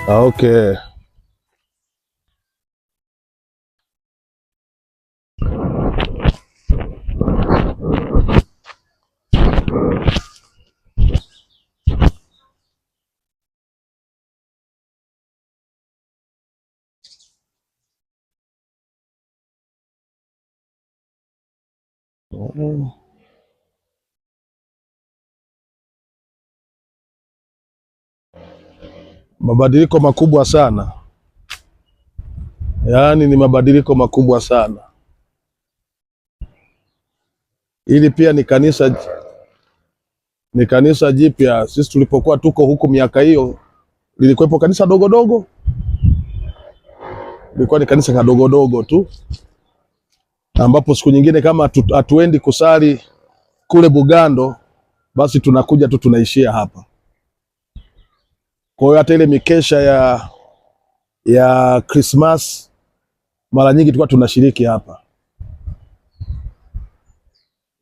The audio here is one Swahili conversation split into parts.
Okay. Mabadiliko makubwa sana, yaani ni mabadiliko makubwa sana. Hili pia ni kanisa jipya. Sisi tulipokuwa tuko huku miaka hiyo lilikuwepo kanisa dogo, lilikuwa ni kanisa kadogo tu, ambapo siku nyingine kama hatuendi kusali kule Bugando, basi tunakuja tu tunaishia hapa. Kwa hiyo hata ile mikesha ya Christmas mara nyingi tulikuwa tunashiriki hapa.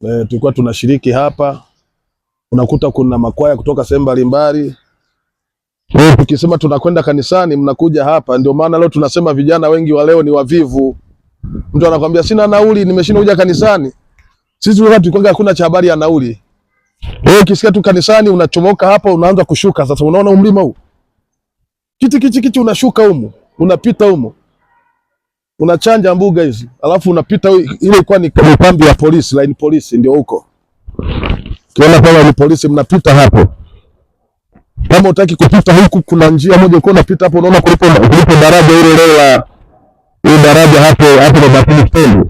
Tulikuwa tunashiriki hapa, unakuta kuna makwaya kutoka sehemu mbalimbali. Tukisema tunakwenda kanisani, mnakuja hapa. Ndio maana leo tunasema vijana wengi wa leo ni wavivu. Mtu anakuambia sina nauli, nimeshinda kuja kanisani. Sisi watu tulikuwa hakuna cha habari ya nauli. Wewe ukisikia tu kanisani unachomoka hapa, unaanza kushuka. Sasa unaona mlima huu, kiti unashuka humu, unapita humu, unachanja mbuga hizi, alafu unapita ile ilikuwa ni kambi ya polisi, line polisi ndio huko. Kiona pale ni polisi, mnapita hapo. Kama utaki kupita huku, kuna njia moja uko unapita hapo, unaona kulipo daraja ile la daraja hapo na Baptist stendi.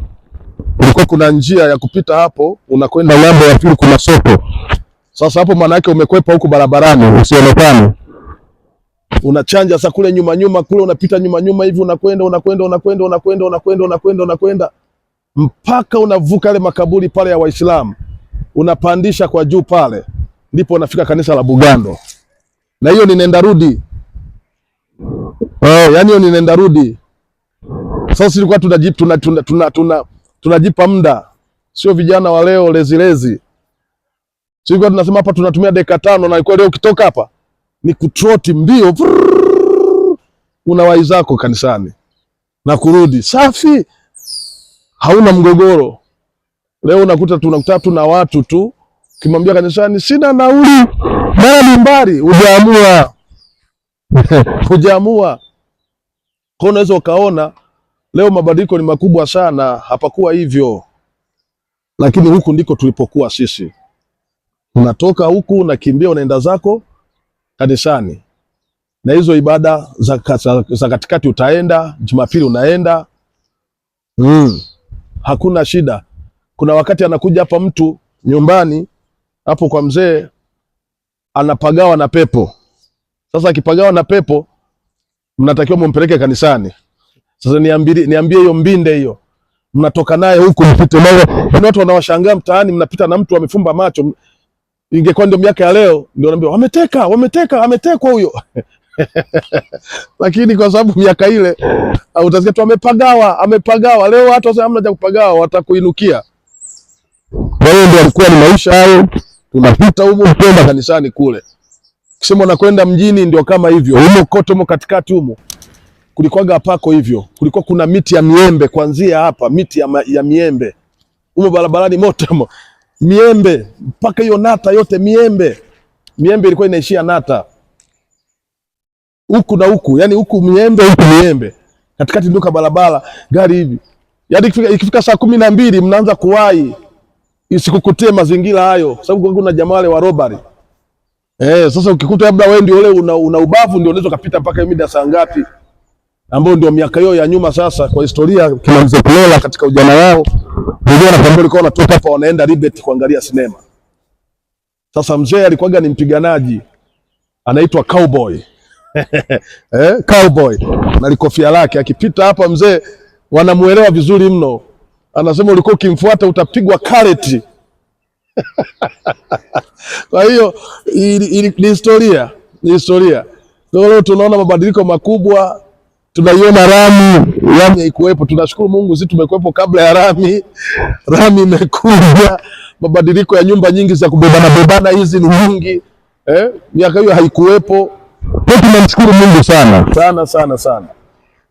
Kulikuwa kuna njia ya kupita hapo, unakwenda ng'ambo ya pili, kuna soko. Sasa hapo maana yake umekwepa huku barabarani usionekane. Unachanja sasa kule nyuma kule, unapita nyuma hivi, unakwenda mpaka unavuka ile makaburi pale ya Waislamu, unapandisha kwa juu pale, ndipo unafika kanisa la Bugando. Na hiyo ni nenda rudi. Yaani hiyo ni nenda rudi. Sasa tulikuwa tunajipa muda. Sio vijana wa leo lezi. Tulikuwa tunasema hapa tunatumia dakika 5, na ilikuwa leo ukitoka hapa ni kutroti mbio. Unawahi zako kanisani na kurudi. Safi. Hauna mgogoro. Leo unakuta tunakutana na watu tu, kimwambia kanisani sina nauli, mara ni mbali, hujaamua. Kwa unaweza ukaona leo mabadiliko ni makubwa sana. Hapakuwa hivyo, lakini huku ndiko tulipokuwa sisi. Unatoka huku unakimbia, unaenda zako kanisani, na hizo ibada za katikati utaenda, Jumapili unaenda. Hakuna shida. Kuna wakati anakuja hapa mtu nyumbani hapo kwa mzee, anapagawa na pepo. Sasa akipagawa na pepo, mnatakiwa mumpeleke kanisani. Sasa niambie hiyo mbinde hiyo, mnatoka naye huku mpite naye. Watu wanawashangaa mtaani, mnapita na mtu amefumba macho. Ingekuwa ndio miaka ya leo, ndio naambia ametekwa huyo. Lakini kwa sababu miaka ile utasikia tu amepagawa. Leo hata wasema hamna cha kupagawa, watakuinukia. Kwa hiyo ndio alikuwa ni maisha hayo. Tunapita huko kwenda kanisani kule. Kisema unakwenda mjini ndio kama hivyo. Humo kote humo katikati humo kulikuwa pako hivyo. Kulikuwa kuna miti ya miembe kuanzia hapa, miti ya miembe. Humo barabarani moto humo. Miembe mpaka hiyo Nata yote miembe. Miembe ilikuwa inaishia Nata. Huku na huku, yani huku miembe. Katikati ndio barabara, gari hivi. Yaani ikifika saa 12 mnaanza kuwahi. Isikukutie mazingira hayo, sababu kuna jamaa wale wa robbery. Sasa ukikuta labda wewe ndio ule una ubavu, ndio unaweza kupita mpaka mida saa ngapi, ambao ndio miaka hiyo ya nyuma. Sasa kwa historia kina mzee Kulela katika ujana wao, ndio anakuambia alikuwa anatoka hapa wanaenda Ribet kuangalia sinema. Sasa mzee alikuwa ni mpiganaji, anaitwa Cowboy. Cowboy na likofia lake, akipita hapa mzee wanamuelewa vizuri mno. Anasema ulikuwa ukimfuata utapigwa kareti. Kwa hiyo ni historia. Leo tunaona mabadiliko makubwa. Tunaiona rami haikuwepo. Tunashukuru Mungu sisi tumekuwepo kabla ya rami. Rami imekuja. Mabadiliko ya nyumba nyingi za kubebana hizi ni nyingi. Miaka hiyo haikuwepo. Tunamshukuru Mungu sana.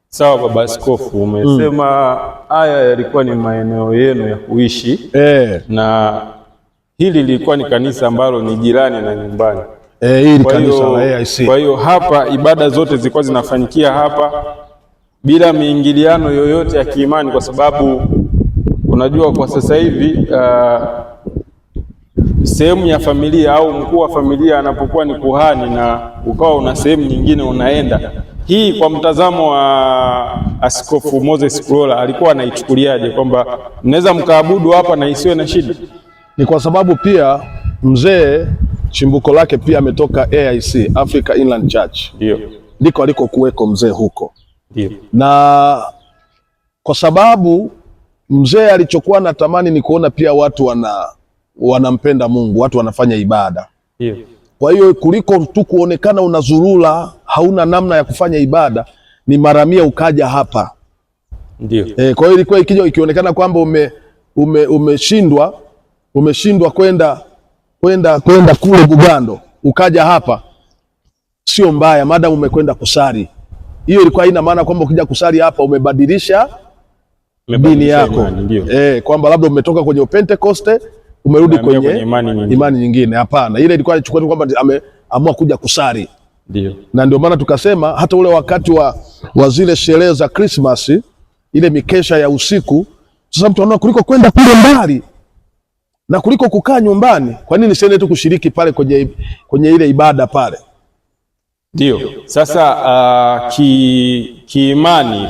Sawa baba askofu, umesema haya yalikuwa ni maeneo yenu ya kuishi na hili lilikuwa ni kanisa ambalo ni jirani na nyumbani. Hili kanisa la AIC. Kwa hiyo hapa ibada zote zilikuwa zinafanyikia hapa bila miingiliano yoyote ya kiimani, kwa sababu unajua kwa sasa hivi sehemu ya familia au mkuu wa familia anapokuwa ni kuhani na ukawa una sehemu nyingine unaenda, hii kwa mtazamo wa Askofu Moses Kulola alikuwa anaichukuliaje, kwamba mnaweza mkaabudu hapa na isiwe na shida? Ni kwa sababu pia mzee chimbuko lake pia ametoka AIC, Africa Inland Church. Ndio. Ndiko alikokuweko mzee huko. Ndio. Na kwa sababu mzee alichokuwa anatamani ni kuona pia watu wanampenda Mungu, watu wanafanya ibada. Ndio. Kwa hiyo kuliko tu kuonekana unazurula, hauna namna ya kufanya ibada, ni mara 100 ukaja hapa. Ndio. Kwa hiyo ilikuwa ikionekana kwamba umeshindwa kwenda kule Bugando, ukaja hapa, sio mbaya madam umekwenda kusali. Hiyo ilikuwa haina maana kwamba ukija kusali hapa umebadilisha dini yako. Kwamba labda umetoka kwenye Pentecoste umerudi kwenye imani nyingine. Hapana, ile ilikuwa inachukua kwamba ameamua kuja kusali. Ndio. Na ndio maana tukasema hata ule wakati wa zile sherehe za Christmas, ile mikesha ya usiku, sasa mtu anaona kuliko kwenda kule mbali na kuliko kukaa nyumbani, kwa nini siende tu kushiriki pale kwenye ile ibada pale? Ndio. Sasa kiimani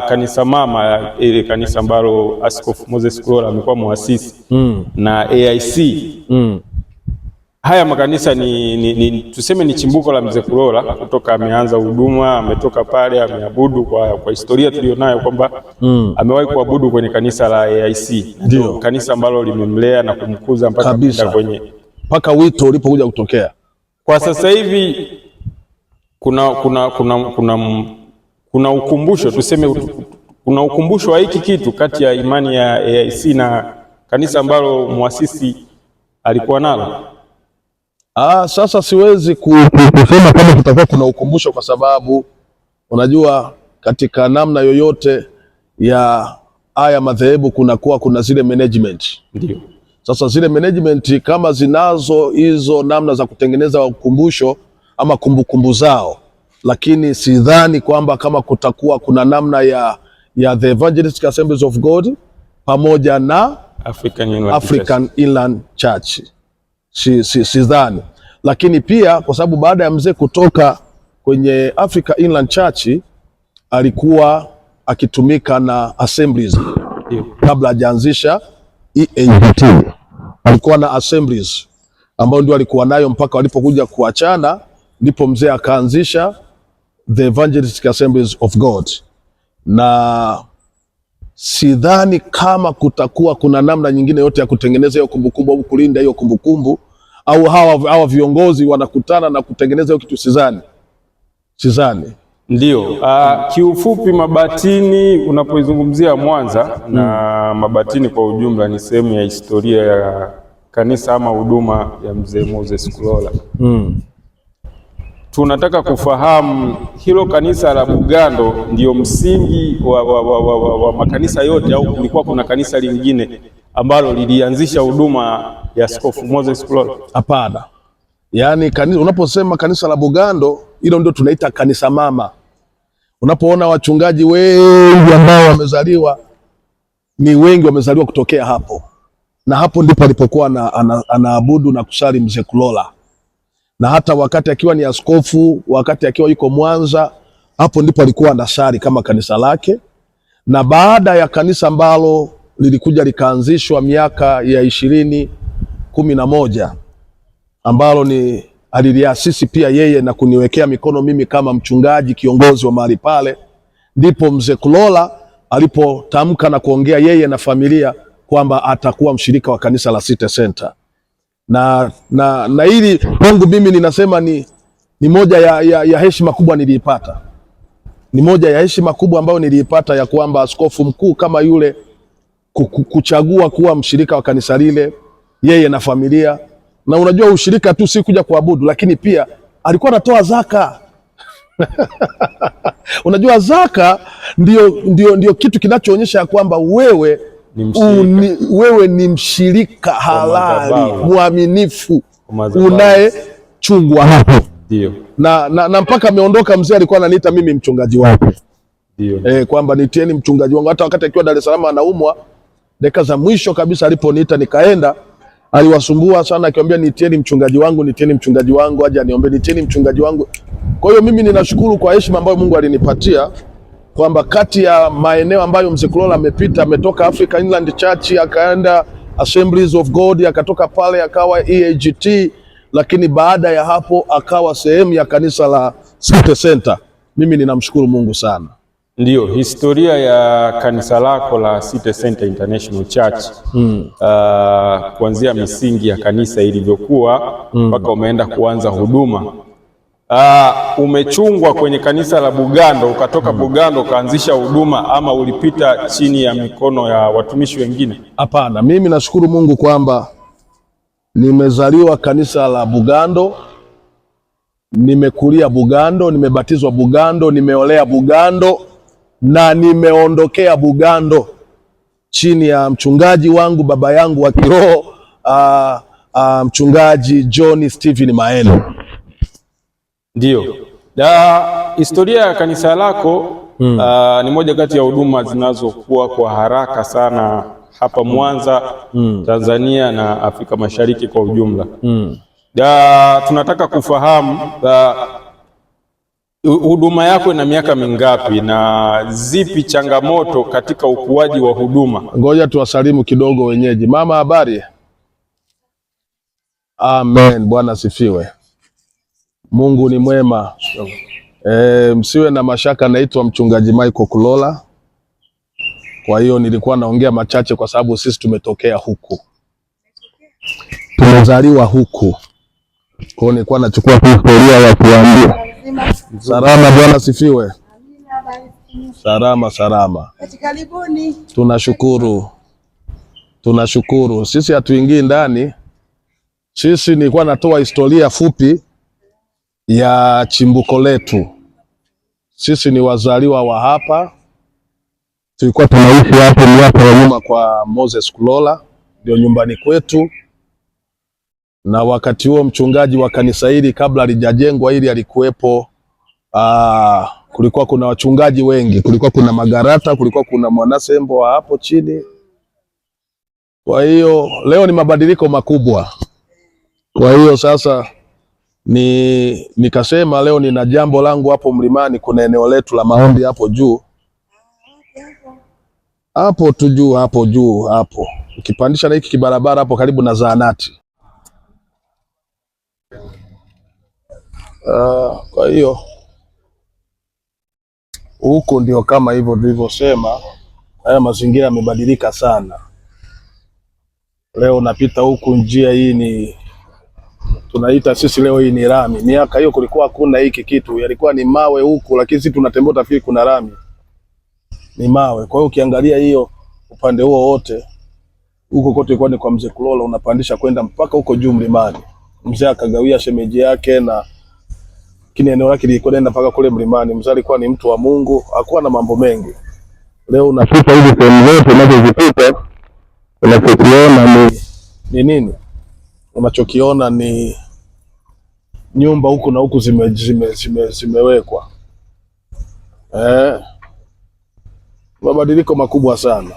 kanisa mama, ile kanisa ambalo Askofu Moses Kulola amekuwa muasisi na AIC, haya makanisa ni tuseme ni chimbuko la mzee Kulola, kutoka ameanza huduma, ametoka pale ameabudu kwa historia tulionayo kwamba amewahi kuabudu kwenye kanisa la AIC. Ndio kanisa ambalo limemlea na kumkuza mpaka wito ulipokuja kutokea. Kwa sasa hivi kuna ukumbusho, tuseme kuna ukumbusho wa hiki kitu kati ya imani ya AIC na kanisa ambalo muasisi alikuwa nalo. Sasa siwezi kusema kama kutakuwa kuna ukumbusho, kwa sababu unajua katika namna yoyote ya haya madhehebu kuna zile management. Ndio. Sasa zile management kama zinazo hizo namna za kutengeneza ukumbusho ama kumbukumbu zao, lakini sidhani kwamba kama kutakuwa kuna namna ya The Evangelistic Assemblies of God pamoja na African Inland Church. Sidhani. Lakini pia kwa sababu baada ya mzee kutoka kwenye Africa Inland Church alikuwa akitumika na assemblies. Kabla hajaanzisha EAGT alikuwa na assemblies ambao ndio alikuwa nayo mpaka walipokuja kuachana, ndipo mzee akaanzisha The Evangelistic Assemblies of God. Na sidhani kama kutakuwa kuna namna nyingine yote ya kutengeneza hiyo kumbukumbu au kulinda hiyo kumbukumbu, au hawa viongozi wanakutana na kutengeneza hiyo kitu, sidhani. Ndio. Kiufupi, Mabatini unapoizungumzia Mwanza na Mabatini kwa ujumla ni sehemu ya historia ya kanisa ama huduma ya mzee Moses Kulola. Tunataka kufahamu hilo kanisa la Bugando ndio msingi wa makanisa yote, au kulikuwa kuna kanisa lingine ambalo lilianzisha huduma ya Askofu Moses Kulola? Hapana. Yaani unaposema kanisa la Bugando, hilo ndio tunaita kanisa mama. Unapoona wachungaji wengi ambao wamezaliwa, ni wengi wamezaliwa kutokea hapo. Na hapo ndipo alipokuwa anaabudu na kusali mzee Kulola. Na hata wakati akiwa ni askofu, wakati akiwa yuko Mwanza, hapo ndipo alikuwa anasali kama kanisa lake. Na baada ya kanisa ambalo lilikuja likaanzishwa miaka ya 2011 ambalo ni aliliasisi pia yeye na kuniwekea mikono mimi kama mchungaji kiongozi wa mahali pale, ndipo mzee Kulola alipotamka na kuongea yeye na familia kwamba atakuwa mshirika wa kanisa la City Center. Na hili kwangu mimi ninasema ni moja ya heshima kubwa niliipata. Ni moja ya heshima kubwa ambayo niliipata, ya kwamba askofu mkuu kama yule kuchagua kuwa mshirika wa kanisa lile, yeye na familia. Na unajua ushirika tu si kuja kuabudu, lakini pia alikuwa anatoa zaka. Unajua zaka ndio kitu kinachoonyesha kwamba wewe ni mshirika halali, mwaminifu, unayechungwa hapo. Ndio. Na mpaka ameondoka mzee alikuwa ananiita mimi mchungaji wake. Ndio. Kwamba nitieni mchungaji wangu. Hata wakati akiwa Dar es Salaam anaumwa, dakika za mwisho kabisa aliponiita nikaenda, aliwasumbua sana akiwaambia nitieni mchungaji wangu aje aniombe, nitieni mchungaji wangu. Kwa hiyo mimi ninashukuru kwa heshima ambayo Mungu alinipatia, kwamba kati ya maeneo ambayo Mzee Kulola amepita, ametoka Africa Inland Church akaenda Assemblies of God, akatoka pale akawa EAGT, lakini baada ya hapo akawa sehemu ya kanisa la City Center. Mimi ninamshukuru Mungu sana. Ndio, historia ya kanisa lako la City Center International Church kuanzia misingi ya kanisa ilivyokuwa mpaka umeenda kuanza huduma. Umechungwa kwenye kanisa la Bugando, ukatoka Bugando ukaanzisha huduma, ama ulipita chini ya mikono ya watumishi wengine? Hapana, mimi nashukuru Mungu kwamba nimezaliwa kanisa la Bugando, nimekulia Bugando, nimebatizwa Bugando, nimeolea Bugando na nimeondokea Bugando chini ya mchungaji wangu, baba yangu wa kiroho, mchungaji John Stephen Maeno. Ndio. Historia ya kanisa lako ni moja kati ya huduma zinazokuwa kwa haraka sana hapa Mwanza, Tanzania na Afrika Mashariki kwa ujumla. Tunataka kufahamu huduma yako ina miaka mingapi na zipi changamoto katika ukuaji wa huduma? Ngoja tuwasalimu kidogo wenyeji. Mama, habari? Amen, Bwana sifiwe. Mungu ni mwema. Msiwe na mashaka, naitwa mchungaji Michael Kulola. Kwa hiyo nilikuwa naongea machache kwa sababu sisi tumetokea huku, tumezaliwa huku. Kwa hiyo nilikuwa nachukua historia ya kuambia. Salama, Bwana sifiwe. Salama. Karibuni. Tunashukuru. Sisi hatuingii ndani. Sisi nilikuwa natoa historia fupi ya chimbuko letu. Sisi ni wazaliwa wa hapa. Tulikuwa tunaishi hapo miaka ya nyuma kwa Moses Kulola, ndio nyumbani kwetu. Na wakati huo mchungaji wa kanisa hili kabla halijajengwa hili alikuwepo. Kulikuwa kuna wachungaji wengi, kulikuwa kuna Magarata, kulikuwa kuna Mwanasembo wa hapo chini. Kwa hiyo leo ni mabadiliko makubwa. Kwa hiyo sasa nikasema leo nina jambo langu hapo mlimani, kuna eneo letu la maombi hapo juu. Hapo tu juu, hapo juu hapo. Ukipandisha na hiki kibarabara hapo karibu na zahanati. Kwa hiyo huko ndio kama hivyo tulivyosema, haya mazingira yamebadilika sana. Leo napita huku, njia hii ni tunaita sisi leo hii ni rami. Miaka hiyo kulikuwa hakuna hiki kitu, yalikuwa ni mawe huku, lakini sisi tunatembea tafikiri kuna rami. Ni mawe. Kwa hiyo ukiangalia hiyo upande huo wote huko kote ilikuwa ni kwa Mzee Kulola, unapandisha kwenda mpaka huko juu mlimani. Mzee akagawia shemeji yake na kile eneo lake lilikuwa linaenda mpaka kule mlimani. Mzee alikuwa ni mtu wa Mungu, hakuwa na mambo mengi. Leo unapita hivi sehemu zote unazozipita, unachokiona ni nini? Unachokiona ni nyumba huku na huku zimewekwa. Mabadiliko makubwa sana.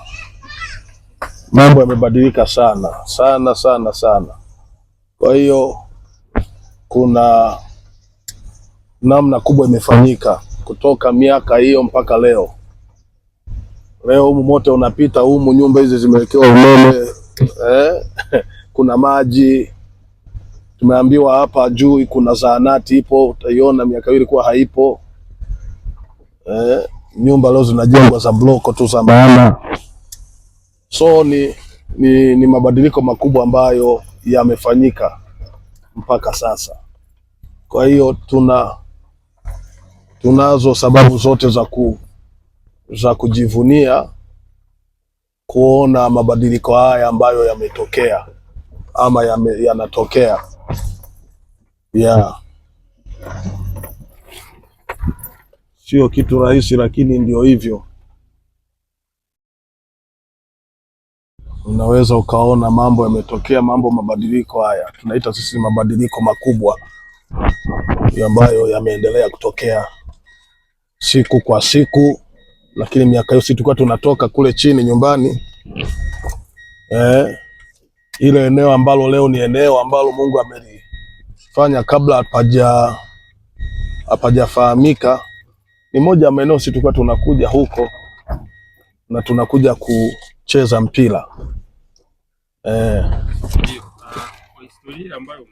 Mambo yamebadilika sana. Kwa hiyo kuna namna kubwa imefanyika kutoka miaka hiyo mpaka leo. Leo humu mote unapita humu, nyumba hizi zimewekewa umeme, kuna maji. Tumeambiwa hapa juu kuna zahanati ipo, utaiona miaka hiyo ilikuwa haipo. Nyumba leo zinajengwa za bloko tu za maana. So ni mabadiliko makubwa ambayo yamefanyika mpaka sasa. Kwa hiyo tunazo sababu zote za kujivunia kuona mabadiliko haya ambayo yametokea ama yanatokea. sio kitu rahisi, lakini ndio hivyo. Unaweza ukaona mambo yametokea, mabadiliko haya tunaita sisi mabadiliko makubwa ambayo yameendelea kutokea siku kwa siku. Lakini miaka hiyo tulikuwa tunatoka kule chini nyumbani, ile eneo ambalo leo ni eneo ambalo Mungu amelifanya kabla hapajafahamika, ni moja ya maeneo sisi tulikuwa tunakuja huko na tunakuja kucheza mpira. Kwa historia ambayo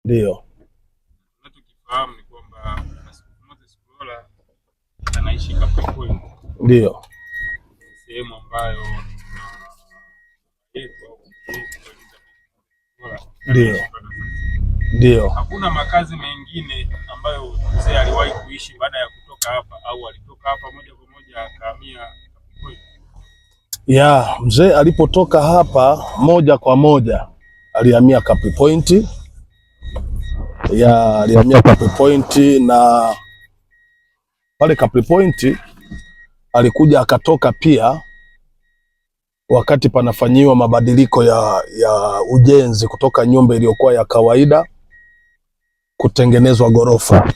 ndio tunachokifahamu ni kwamba Askofu Moses Kulola anaishi Kapikoni, ndio sehemu ambayo ndio hakuna makazi mengine ambayo mzee aliwahi kuishi baada ya kutoka hapa, au alitoka hapa moja kwa moja akahamia Kapikoni? Mzee alipotoka hapa moja kwa moja alihamia Kapi Point. Alihamia Kapi Point, na pale Kapi Point alikuja akatoka pia wakati panafanyiwa mabadiliko ya ujenzi kutoka nyumba iliyokuwa ya kawaida kutengenezwa gorofa.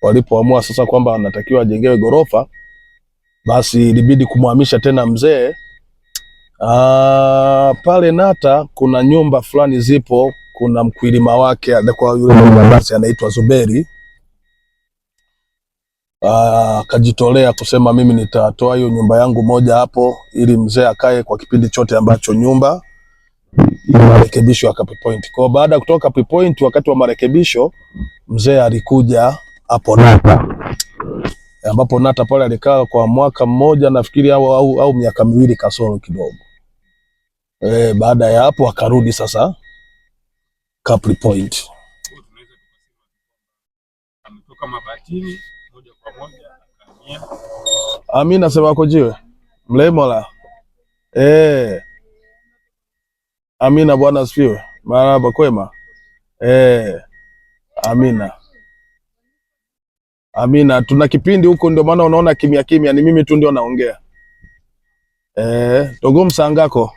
Walipoamua sasa kwamba anatakiwa ajengewe gorofa, basi ilibidi kumhamisha tena mzee. Pale Nata kuna nyumba fulani zipo, kuna mkwilima wake alikuwa yule basi anaitwa Zuberi. Akajitolea kusema mimi nitatoa hiyo nyumba yangu moja hapo ili mzee akae kwa kipindi chote ambacho nyumba marekebisho ya Kapi Point. Kwa baada ya kutoka Kapi Point, wakati wa marekebisho, mzee alikuja hapo Nata, ambapo Nata pale alikaa kwa mwaka mmoja nafikiri au miaka miwili kasoro kidogo. Baada ya hapo akarudi sasa Kapi Point. Ametoka Mabatini moja kwa moja akahamia. Amina sema kwa jiwe Mlemola. Amina, Bwana asifiwe. Marahaba, kwema. Amina, tuna kipindi huko, ndio maana unaona kimya kimya, ni mimi tu ndio naongea. Togo msangako.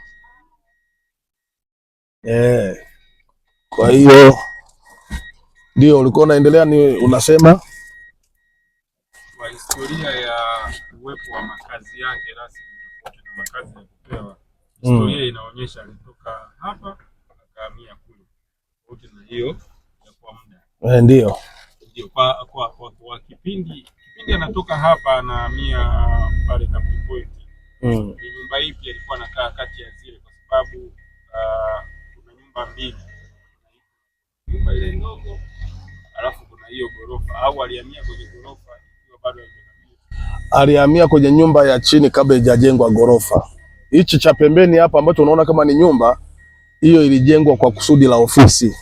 Kwa hiyo ndio ulikuwa unaendelea, ni unasema kwa historia ya uwepo wa makazi yake rasmi na makazi ya kupewa. Historia inaonyesha alitoka hapa akahamia kule, wote na hiyo ya kwa muda. Ndio kwa kipindi anatoka hapa anahamia pale Kapi Point. Ni nyumba ipi alikuwa anakaa kati ya zile, kwa sababu kuna nyumba mbili, nyumba ile ndogo alafu kuna hiyo gorofa, au alihamia kwenye gorofa ikiwa bado alihamia kwenye nyumba ya chini kabla haijajengwa gorofa. Hichi cha pembeni hapa ambacho unaona kama ni nyumba, hiyo ilijengwa kwa kusudi la ofisi.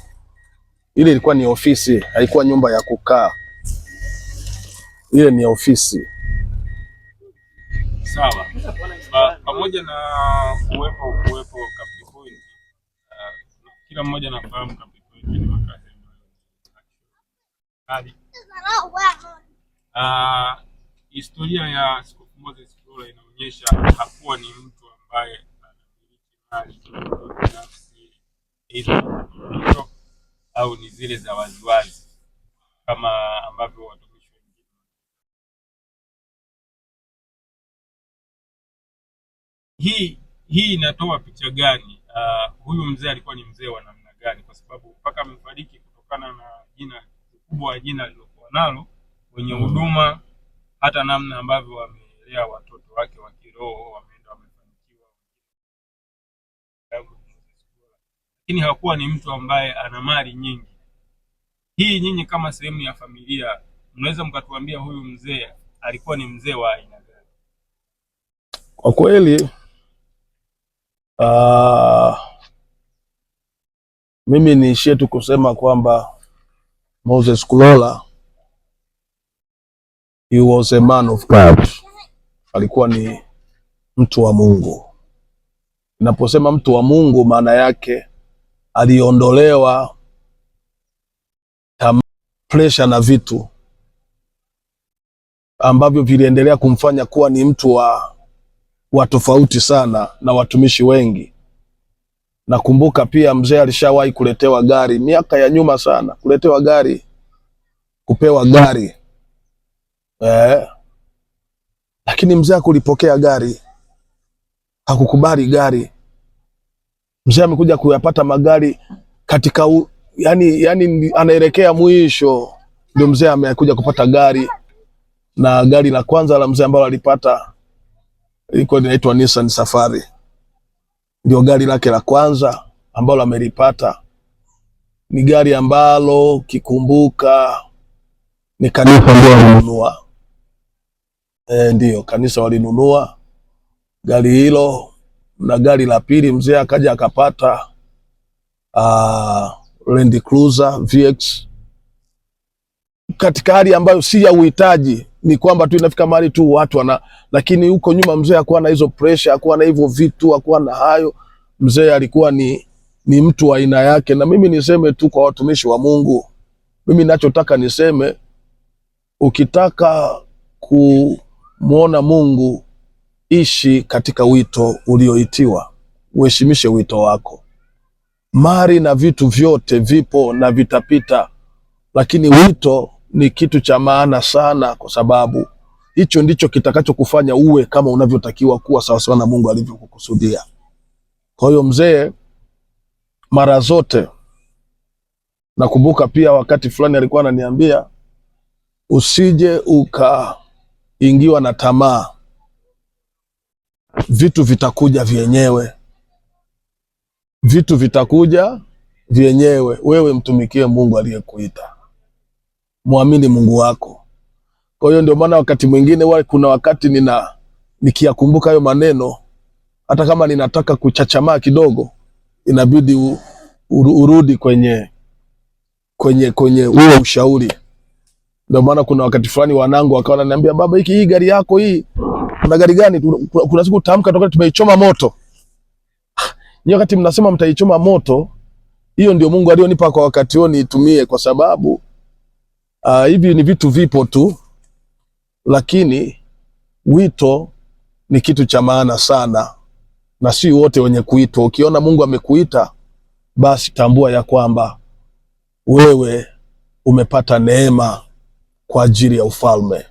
Ile ilikuwa ni ofisi, haikuwa nyumba ya kukaa. Ile ni ofisi. Sawa. Pamoja na kuwepo Kapi Point, kila mmoja anafahamu Kapi Point ni makazi hadi. Historia ya Askofu Moses Kulola inaonyesha hakuwa ni mtu ambaye anamiliki mali binafsi hizo au ni zile za waziwazi kama ambavyo watumishi wengine. Hii inatoa picha gani? Huyu mzee alikuwa ni mzee wa namna gani? Kwa sababu mpaka amefariki kutokana na jina kubwa wa jina alilokuwa nalo kwenye huduma, hata namna ambavyo wamelea watoto wake wa kiroho, wameenda wamefanikiwa. Lakini hakuwa ni mtu ambaye ana mali nyingi. Hii nyinyi kama sehemu ya familia mnaweza mkatuambia huyu mzee alikuwa ni mzee wa aina gani? Kwa kweli mimi niishie tu kusema kwamba Moses Kulola, he was a man of God. Alikuwa ni mtu wa Mungu. Ninaposema mtu wa Mungu, maana yake aliondolewa pressure na vitu ambavyo viliendelea kumfanya kuwa ni mtu wa tofauti sana na watumishi wengi. Nakumbuka pia mzee alishawahi kuletewa gari miaka ya nyuma sana, kuletewa gari, kupewa gari lakini mzee hakulipokea gari, hakukubali gari. Mzee amekuja kuyapata magari katika yani anaelekea mwisho, ndio mzee amekuja kupata gari. Na gari la kwanza la mzee ambalo alipata ilikuwa inaitwa Nissan Safari, ndio gari lake la kwanza ambalo amelipata. Ni gari ambalo kikumbuka ni kanisa ndio walinunua, ndio kanisa walinunua gari hilo. Na gari la pili mzee akaja akapata Land Cruiser VX, katika hali ambayo si ya uhitaji, ni kwamba tu inafika mahali tu watu lakini huko nyuma mzee hakuwa na hizo pressure, hakuwa na hivyo vitu, hakuwa na hayo. Mzee alikuwa ni mtu wa aina yake. Na mimi niseme tu kwa watumishi wa Mungu, mimi ninachotaka niseme, ukitaka kumuona Mungu, ishi katika wito ulioitiwa, uheshimishe wito wako. Mali na vitu vyote vipo na vitapita, lakini wito ni kitu cha maana sana, kwa sababu hicho ndicho kitakachokufanya uwe kama unavyotakiwa kuwa, sawasawa na Mungu alivyokukusudia. Kwa hiyo mzee, mara zote nakumbuka pia wakati fulani alikuwa ananiambia, usije ukaingiwa na tamaa, vitu vitakuja vyenyewe, vitu vitakuja vyenyewe. Wewe mtumikie Mungu aliyekuita, muamini Mungu wako. Kwa hiyo ndio maana wakati mwingine kuna wakati nikiyakumbuka hayo maneno, hata kama ninataka kuchachamaa kidogo, inabidi urudi kwenye huo ushauri. Ndio maana kuna wakati fulani wanangu wakawa wananiambia, baba, hii gari yako hii, kuna gari gani? Kuna siku tamka toka tumeichoma moto. Ni wakati mnasema mtaichoma moto, hiyo ndio Mungu alionipa kwa wakati huo niitumie, kwa sababu hivi ni vitu vipo tu, lakini wito ni kitu cha maana sana, na si wote wenye kuitwa. Ukiona Mungu amekuita, basi tambua ya kwamba wewe umepata neema kwa ajili ya ufalme.